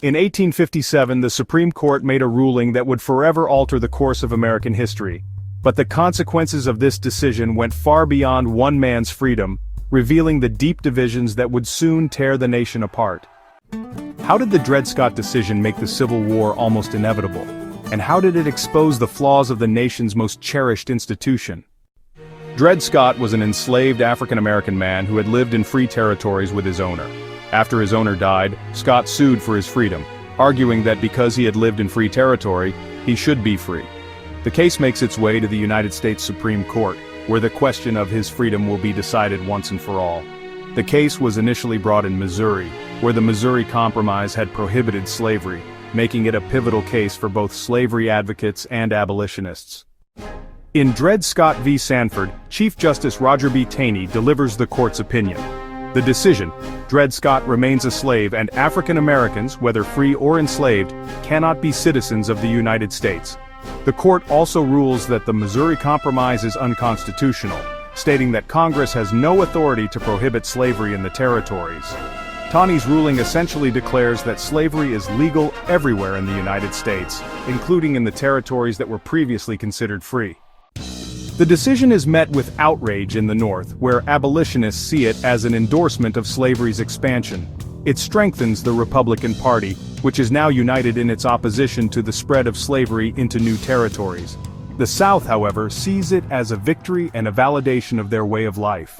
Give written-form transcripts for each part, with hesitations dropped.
In 1857, the Supreme Court made a ruling that would forever alter the course of American history. But the consequences of this decision went far beyond one man's freedom, revealing the deep divisions that would soon tear the nation apart. How did the Dred Scott decision make the Civil War almost inevitable? And how did it expose the flaws of the nation's most cherished institution? Dred Scott was an enslaved African-American man who had lived in free territories with his owner. After his owner died, Scott sued for his freedom, arguing that because he had lived in free territory, he should be free. The case makes its way to the United States Supreme Court, where the question of his freedom will be decided once and for all. The case was initially brought in Missouri, where the Missouri Compromise had prohibited slavery, making it a pivotal case for both slavery advocates and abolitionists. In Dred Scott v. Sandford, Chief Justice Roger B. Taney delivers the court's opinion. The decision: Dred Scott remains a slave and African Americans, whether free or enslaved, cannot be citizens of the United States. The court also rules that the Missouri Compromise is unconstitutional, stating that Congress has no authority to prohibit slavery in the territories. Taney's ruling essentially declares that slavery is legal everywhere in the United States, including in the territories that were previously considered free. The decision is met with outrage in the North, where abolitionists see it as an endorsement of slavery's expansion. It strengthens the Republican Party, which is now united in its opposition to the spread of slavery into new territories. The South, however, sees it as a victory and a validation of their way of life.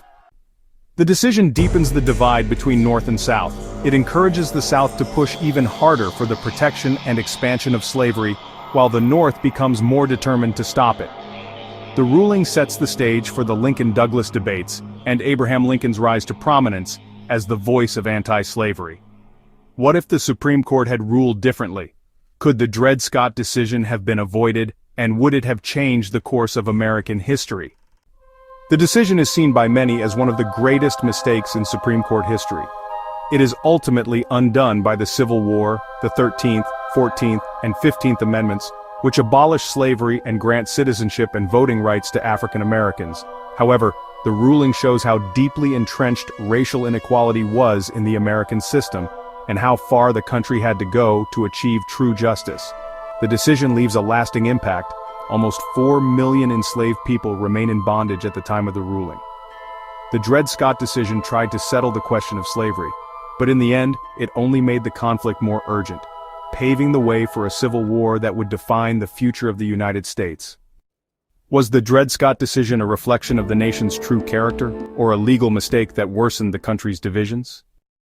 The decision deepens the divide between North and South. It encourages the South to push even harder for the protection and expansion of slavery, while the North becomes more determined to stop it. The ruling sets the stage for the Lincoln-Douglas debates, and Abraham Lincoln's rise to prominence as the voice of anti-slavery. What if the Supreme Court had ruled differently? Could the Dred Scott decision have been avoided, and would it have changed the course of American history? The decision is seen by many as one of the greatest mistakes in Supreme Court history. It is ultimately undone by the Civil War, the 13th, 14th, and 15th Amendments, which abolish slavery and grant citizenship and voting rights to African Americans. However, the ruling shows how deeply entrenched racial inequality was in the American system, and how far the country had to go to achieve true justice. The decision leaves a lasting impact. Almost 4 million enslaved people remain in bondage at the time of the ruling. The Dred Scott decision tried to settle the question of slavery, but in the end, it only made the conflict more urgent, paving the way for a civil war that would define the future of the United States. Was the Dred Scott decision a reflection of the nation's true character, or a legal mistake that worsened the country's divisions?